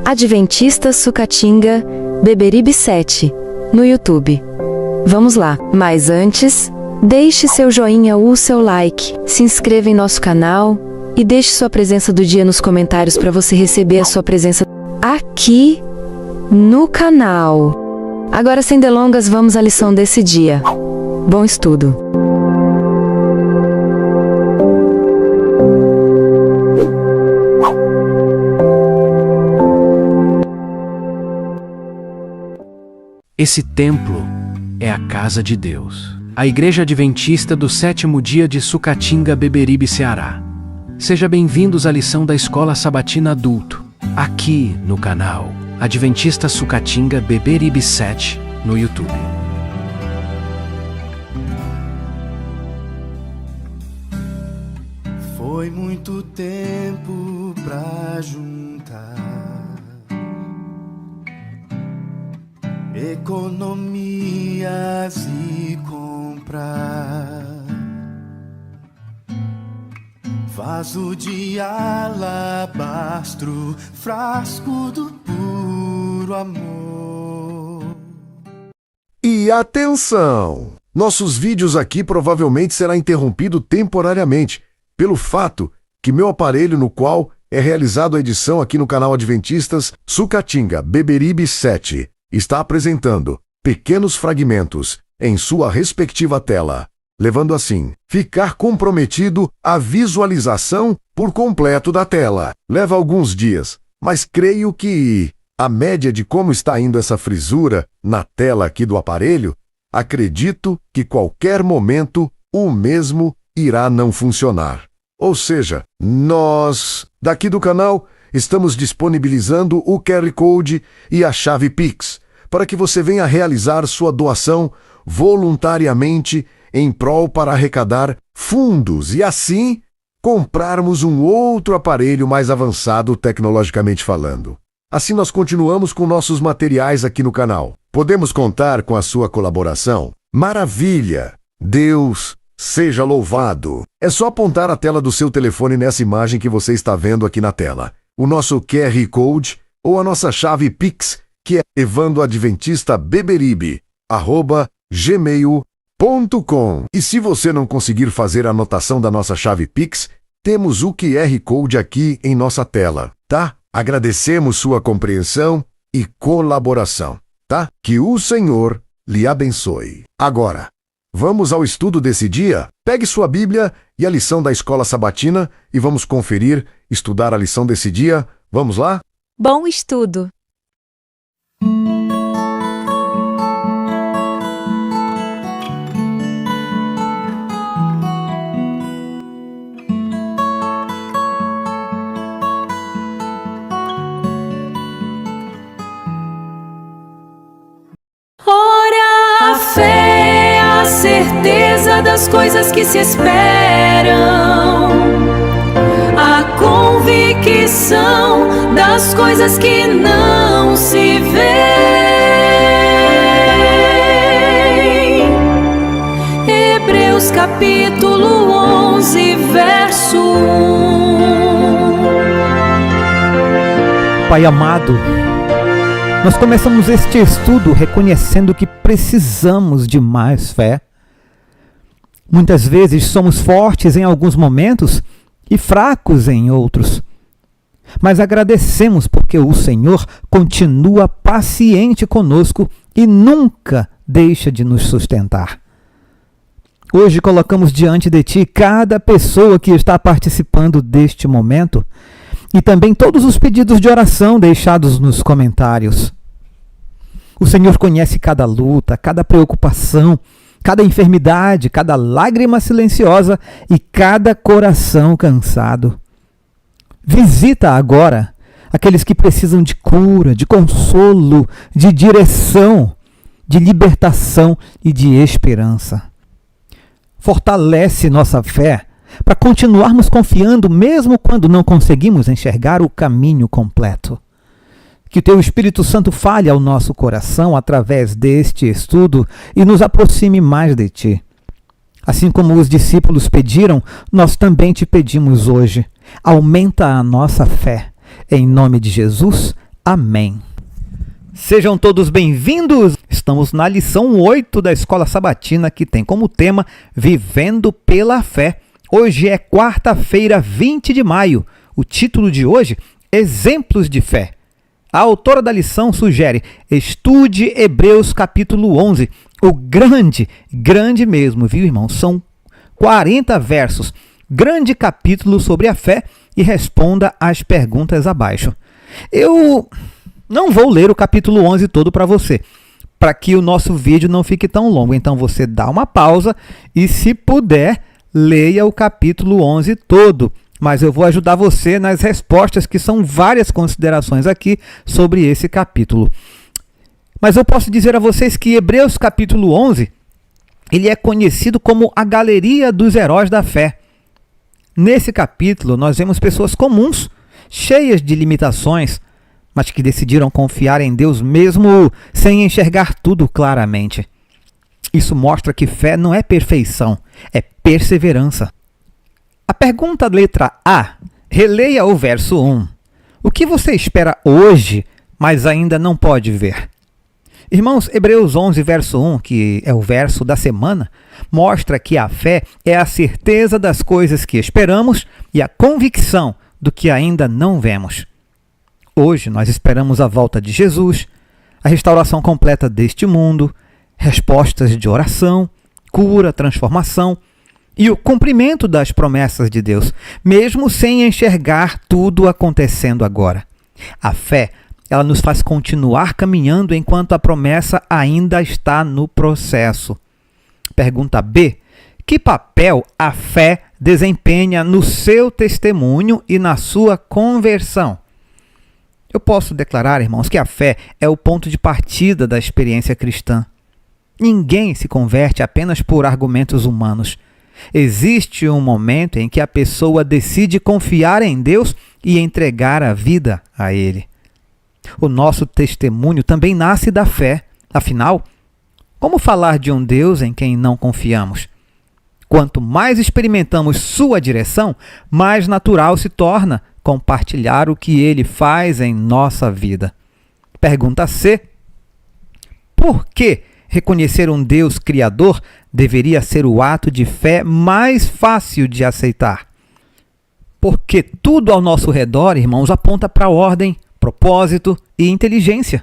Adventista Sucatinga, Beberibe 7, no YouTube. Vamos lá, mas antes, deixe seu joinha ou seu like, se inscreva em nosso canal e deixe sua presença do dia nos comentários para você receber a sua presença aqui no canal. Agora, sem delongas, vamos à lição desse dia. Bom estudo! Esse templo é a casa de Deus. A Igreja Adventista do Sétimo Dia de Sucatinga, Beberibe, Ceará. Seja bem-vindos à lição da Escola Sabatina Adulto, aqui no canal Adventista Sucatinga, Beberibe 7, no YouTube. Foi muito tempo pra juntar economias e comprar vaso de alabastro, frasco do puro amor. E atenção! Nossos vídeos aqui provavelmente será interrompido temporariamente pelo fato que meu aparelho no qual é realizado a edição aqui no canal Adventistas Sucatinga Beberibe 7 está apresentando pequenos fragmentos em sua respectiva tela, levando assim ficar comprometido a visualização por completo da tela. Leva alguns dias, mas creio que a média de como está indo essa frisura na tela aqui do aparelho, acredito que qualquer momento o mesmo irá não funcionar. Ou seja, nós, daqui do canal, estamos disponibilizando o QR Code e a chave Pix, para que você venha realizar sua doação voluntariamente em prol para arrecadar fundos e assim comprarmos um outro aparelho mais avançado tecnologicamente falando. Assim nós continuamos com nossos materiais aqui no canal. Podemos contar com a sua colaboração? Maravilha! Deus seja louvado! É só apontar a tela do seu telefone nessa imagem que você está vendo aqui na tela. O nosso QR Code ou a nossa chave Pix, que é evandoadventista@gmail.com. E se você não conseguir fazer a anotação da nossa chave Pix, temos o QR Code aqui em nossa tela, tá? Agradecemos sua compreensão e colaboração, tá? Que o Senhor lhe abençoe. Agora, vamos ao estudo desse dia? Pegue sua Bíblia e a lição da Escola Sabatina e vamos conferir, estudar a lição desse dia. Vamos lá? Bom estudo! Ora, a fé é a certeza das coisas que se esperam, a convicção das coisas que não se veem. Hebreus capítulo 11, verso 1. Pai amado, nós começamos este estudo reconhecendo que precisamos de mais fé. Muitas vezes somos fortes em alguns momentos e fracos em outros. Mas agradecemos porque o Senhor continua paciente conosco e nunca deixa de nos sustentar. Hoje colocamos diante de Ti cada pessoa que está participando deste momento e também todos os pedidos de oração deixados nos comentários. O Senhor conhece cada luta, cada preocupação, cada enfermidade, cada lágrima silenciosa e cada coração cansado. Visita agora aqueles que precisam de cura, de consolo, de direção, de libertação e de esperança. Fortalece nossa fé para continuarmos confiando mesmo quando não conseguimos enxergar o caminho completo. Que o Teu Espírito Santo fale ao nosso coração através deste estudo e nos aproxime mais de Ti. Assim como os discípulos pediram, nós também Te pedimos hoje. Aumenta a nossa fé. Em nome de Jesus, Amém. Sejam todos bem-vindos! Estamos na lição 8 da Escola Sabatina, que tem como tema Vivendo pela Fé. Hoje é quarta-feira, 20 de maio. O título de hoje, Exemplos de Fé. A autora da lição sugere: estude Hebreus capítulo 11. O grande mesmo, viu, irmão? São 40 versos. Grande capítulo sobre a fé, e responda às perguntas abaixo. Eu não vou ler o capítulo 11 todo para você, para que o nosso vídeo não fique tão longo. Então você dá uma pausa e, se puder, leia o capítulo 11 todo. Mas eu vou ajudar você nas respostas, que são várias considerações aqui sobre esse capítulo. Mas eu posso dizer a vocês que Hebreus capítulo 11, ele é conhecido como a galeria dos heróis da fé. Nesse capítulo, nós vemos pessoas comuns, cheias de limitações, mas que decidiram confiar em Deus mesmo sem enxergar tudo claramente. Isso mostra que fé não é perfeição, é perseverança. A pergunta letra A, releia o verso 1. O que você espera hoje, mas ainda não pode ver? Irmãos, Hebreus 11, verso 1, que é o verso da semana, mostra que a fé é a certeza das coisas que esperamos e a convicção do que ainda não vemos. Hoje nós esperamos a volta de Jesus, a restauração completa deste mundo, respostas de oração, cura, transformação e o cumprimento das promessas de Deus, mesmo sem enxergar tudo acontecendo agora. A fé, ela nos faz continuar caminhando enquanto a promessa ainda está no processo. Pergunta B. Que papel a fé desempenha no seu testemunho e na sua conversão? Eu posso declarar, irmãos, que a fé é o ponto de partida da experiência cristã. Ninguém se converte apenas por argumentos humanos. Existe um momento em que a pessoa decide confiar em Deus e entregar a vida a Ele. O nosso testemunho também nasce da fé. Afinal, como falar de um Deus em quem não confiamos? Quanto mais experimentamos sua direção, mais natural se torna compartilhar o que Ele faz em nossa vida. Pergunta C. Por que reconhecer um Deus criador deveria ser o ato de fé mais fácil de aceitar? Porque tudo ao nosso redor, irmãos, aponta para a ordem, propósito e inteligência.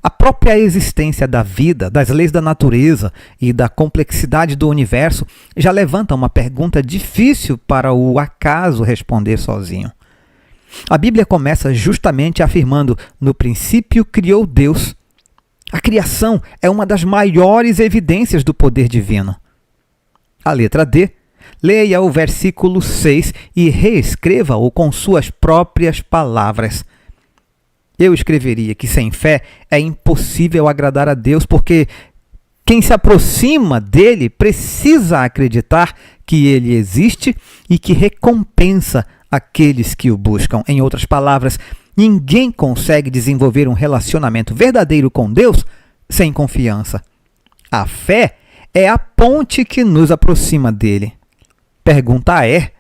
A própria existência da vida, das leis da natureza e da complexidade do universo já levanta uma pergunta difícil para o acaso responder sozinho. A Bíblia começa justamente afirmando: no princípio criou Deus. A criação é uma das maiores evidências do poder divino. A letra D. Leia o versículo 6 e reescreva-o com suas próprias palavras. Eu escreveria que sem fé é impossível agradar a Deus, porque quem se aproxima dele precisa acreditar que ele existe e que recompensa aqueles que o buscam. Em outras palavras, ninguém consegue desenvolver um relacionamento verdadeiro com Deus sem confiança. A fé é a ponte que nos aproxima dele. Pergunta é: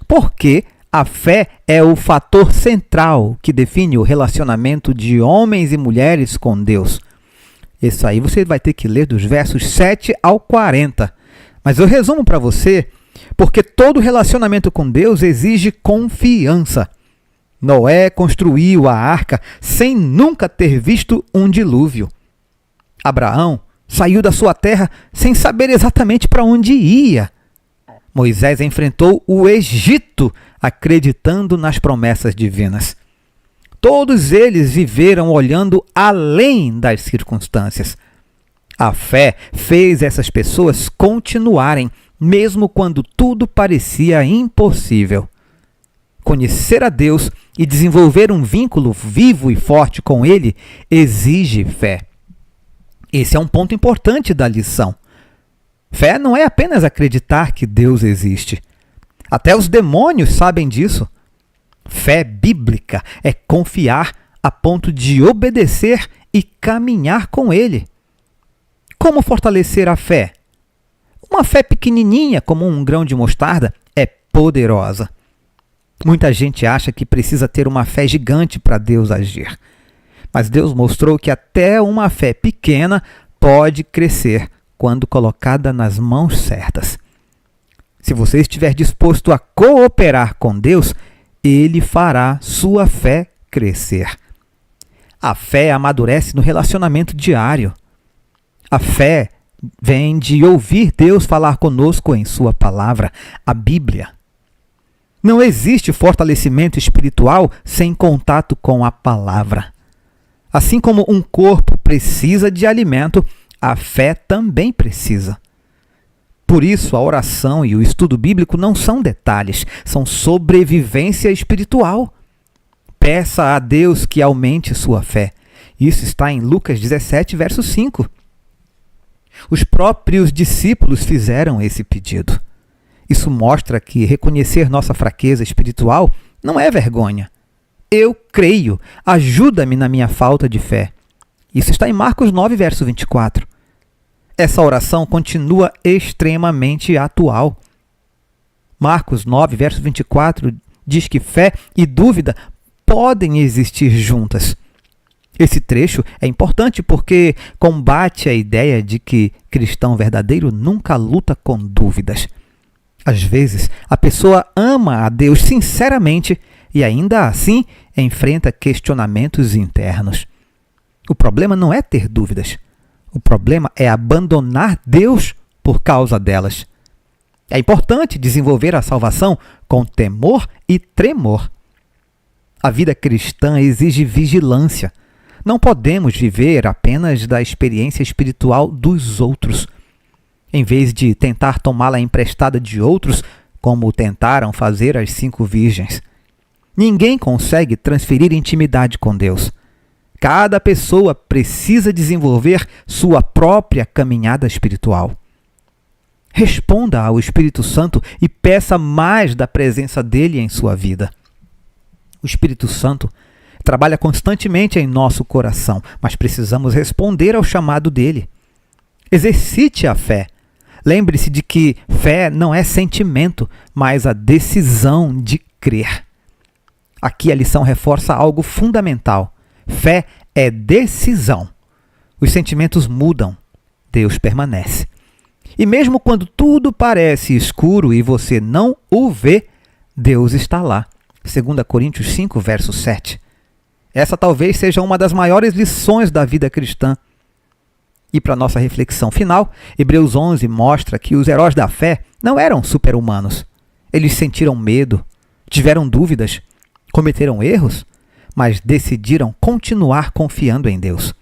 por que a fé é o fator central que define o relacionamento de homens e mulheres com Deus? Isso aí você vai ter que ler dos versos 7 ao 40. Mas eu resumo para você, porque todo relacionamento com Deus exige confiança. Noé construiu a arca sem nunca ter visto um dilúvio. Abraão saiu da sua terra sem saber exatamente para onde ia. Moisés enfrentou o Egito acreditando nas promessas divinas. Todos eles viveram olhando além das circunstâncias. A fé fez essas pessoas continuarem, mesmo quando tudo parecia impossível. Conhecer a Deus e desenvolver um vínculo vivo e forte com Ele exige fé. Esse é um ponto importante da lição. Fé não é apenas acreditar que Deus existe. Até os demônios sabem disso. Fé bíblica é confiar a ponto de obedecer e caminhar com Ele. Como fortalecer a fé? Uma fé pequenininha, como um grão de mostarda, é poderosa. Muita gente acha que precisa ter uma fé gigante para Deus agir. Mas Deus mostrou que até uma fé pequena pode crescer quando colocada nas mãos certas. Se você estiver disposto a cooperar com Deus, Ele fará sua fé crescer. A fé amadurece no relacionamento diário. A fé vem de ouvir Deus falar conosco em sua palavra, a Bíblia. Não existe fortalecimento espiritual sem contato com a palavra. Assim como um corpo precisa de alimento, a fé também precisa. Por isso, a oração e o estudo bíblico não são detalhes, são sobrevivência espiritual. Peça a Deus que aumente sua fé. Isso está em Lucas 17, verso 5. Os próprios discípulos fizeram esse pedido. Isso mostra que reconhecer nossa fraqueza espiritual não é vergonha. Eu creio, ajuda-me na minha falta de fé. Isso está em Marcos 9, verso 24. Essa oração continua extremamente atual. Marcos 9, verso 24 diz que fé e dúvida podem existir juntas. Esse trecho é importante porque combate a ideia de que cristão verdadeiro nunca luta com dúvidas. Às vezes, a pessoa ama a Deus sinceramente e ainda assim enfrenta questionamentos internos. O problema não é ter dúvidas. O problema é abandonar Deus por causa delas. É importante desenvolver a salvação com temor e tremor. A vida cristã exige vigilância. Não podemos viver apenas da experiência espiritual dos outros. Em vez de tentar tomá-la emprestada de outros, como tentaram fazer as 5 virgens. Ninguém consegue transferir intimidade com Deus. Cada pessoa precisa desenvolver sua própria caminhada espiritual. Responda ao Espírito Santo e peça mais da presença dele em sua vida. O Espírito Santo trabalha constantemente em nosso coração, mas precisamos responder ao chamado dele. Exercite a fé. Lembre-se de que fé não é sentimento, mas a decisão de crer. Aqui a lição reforça algo fundamental. Fé é decisão. Os sentimentos mudam, Deus permanece. E mesmo quando tudo parece escuro e você não o vê, Deus está lá. 2 Coríntios 5, verso 7. Essa talvez seja uma das maiores lições da vida cristã. E para nossa reflexão final, Hebreus 11 mostra que os heróis da fé não eram super-humanos. Eles sentiram medo, tiveram dúvidas, cometeram erros, mas decidiram continuar confiando em Deus.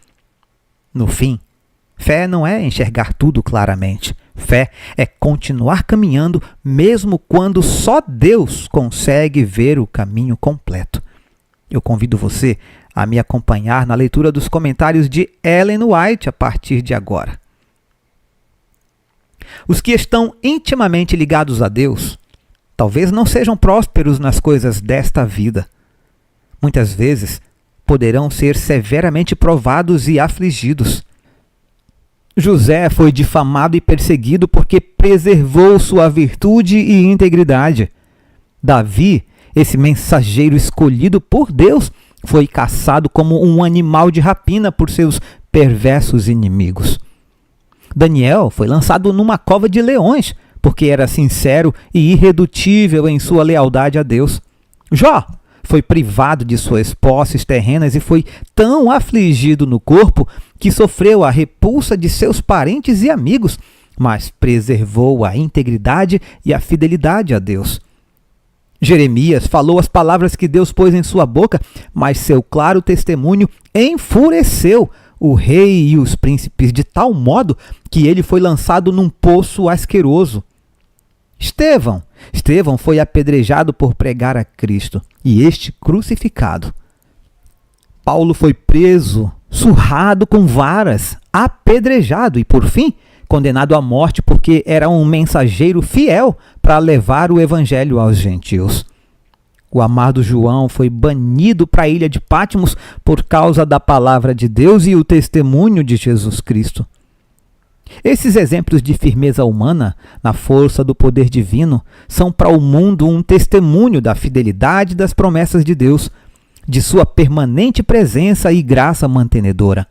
No fim, fé não é enxergar tudo claramente. Fé é continuar caminhando mesmo quando só Deus consegue ver o caminho completo. Eu convido você a me acompanhar na leitura dos comentários de Ellen White a partir de agora. Os que estão intimamente ligados a Deus talvez não sejam prósperos nas coisas desta vida. Muitas vezes poderão ser severamente provados e afligidos. José foi difamado e perseguido porque preservou sua virtude e integridade. Davi, esse mensageiro escolhido por Deus, foi caçado como um animal de rapina por seus perversos inimigos. Daniel foi lançado numa cova de leões porque era sincero e irredutível em sua lealdade a Deus. Jó foi privado de suas posses terrenas e foi tão afligido no corpo que sofreu a repulsa de seus parentes e amigos, mas preservou a integridade e a fidelidade a Deus. Jeremias falou as palavras que Deus pôs em sua boca, mas seu claro testemunho enfureceu o rei e os príncipes de tal modo que ele foi lançado num poço asqueroso. Estevão foi apedrejado por pregar a Cristo e este crucificado. Paulo foi preso, surrado com varas, apedrejado e, por fim, condenado à morte porque era um mensageiro fiel para levar o evangelho aos gentios. O amado João foi banido para a ilha de Patmos por causa da palavra de Deus e o testemunho de Jesus Cristo. Esses exemplos de firmeza humana, na força do poder divino, são para o mundo um testemunho da fidelidade das promessas de Deus. de sua permanente presença e graça mantenedora.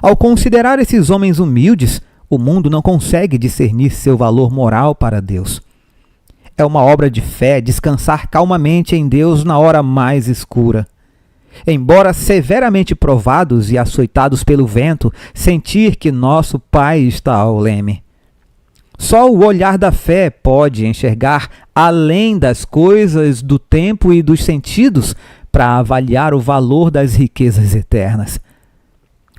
Ao considerar esses homens humildes, o mundo não consegue discernir seu valor moral para Deus. É uma obra de fé descansar calmamente em Deus na hora mais escura. Embora severamente provados e açoitados pelo vento, sentir que nosso Pai está ao leme. Só o olhar da fé pode enxergar além das coisas do tempo e dos sentidos para avaliar o valor das riquezas eternas.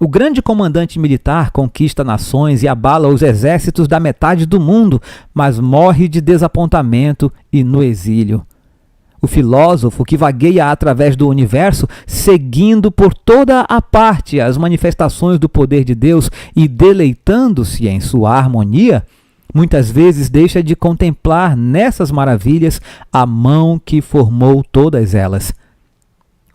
O grande comandante militar conquista nações e abala os exércitos da metade do mundo, mas morre de desapontamento e no exílio. O filósofo que vagueia através do universo, seguindo por toda a parte as manifestações do poder de Deus e deleitando-se em sua harmonia, muitas vezes deixa de contemplar nessas maravilhas a mão que formou todas elas.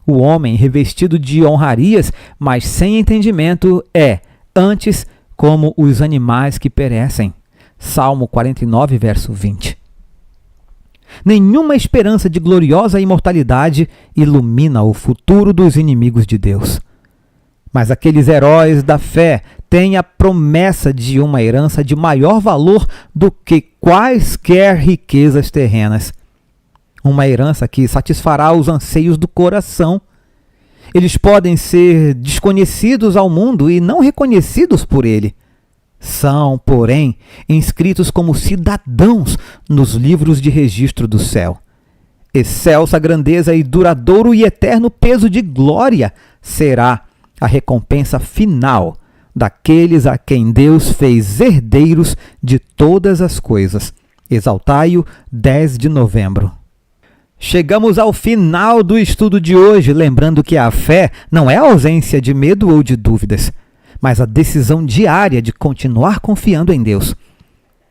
O homem revestido de honrarias, mas sem entendimento, é, antes, como os animais que perecem. Salmo 49, verso 20. Nenhuma esperança de gloriosa imortalidade ilumina o futuro dos inimigos de Deus. Mas aqueles heróis da fé têm a promessa de uma herança de maior valor do que quaisquer riquezas terrenas. Uma herança que satisfará os anseios do coração. Eles podem ser desconhecidos ao mundo e não reconhecidos por ele. São, porém, inscritos como cidadãos nos livros de registro do céu. Excelsa grandeza e duradouro e eterno peso de glória será a recompensa final daqueles a quem Deus fez herdeiros de todas as coisas. Exaltai-o, 10 de novembro. Chegamos ao final do estudo de hoje, lembrando que a fé não é a ausência de medo ou de dúvidas, mas a decisão diária de continuar confiando em Deus.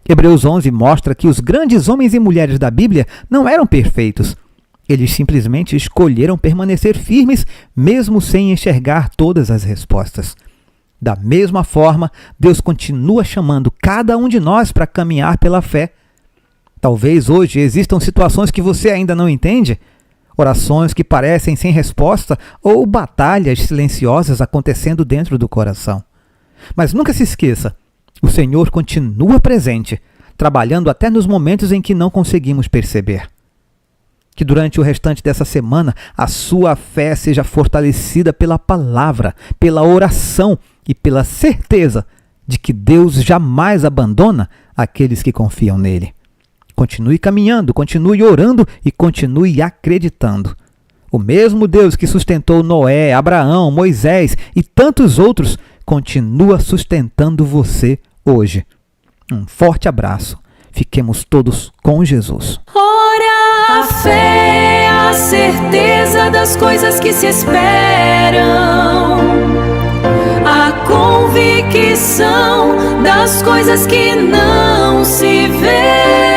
Hebreus 11 mostra que os grandes homens e mulheres da Bíblia não eram perfeitos. Eles simplesmente escolheram permanecer firmes, mesmo sem enxergar todas as respostas. Da mesma forma, Deus continua chamando cada um de nós para caminhar pela fé. Talvez hoje existam situações que você ainda não entende, orações que parecem sem resposta ou batalhas silenciosas acontecendo dentro do coração. Mas nunca se esqueça, o Senhor continua presente, trabalhando até nos momentos em que não conseguimos perceber. Que durante o restante dessa semana a sua fé seja fortalecida pela palavra, pela oração e pela certeza de que Deus jamais abandona aqueles que confiam nele. Continue caminhando, continue orando e continue acreditando. O mesmo Deus que sustentou Noé, Abraão, Moisés e tantos outros continua sustentando você hoje. Um forte abraço. Fiquemos todos com Jesus. Ora, a fé é a certeza das coisas que se esperam, a convicção das coisas que não se veem.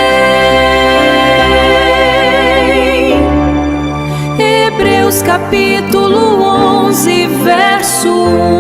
Hebreus capítulo 11, verso 1.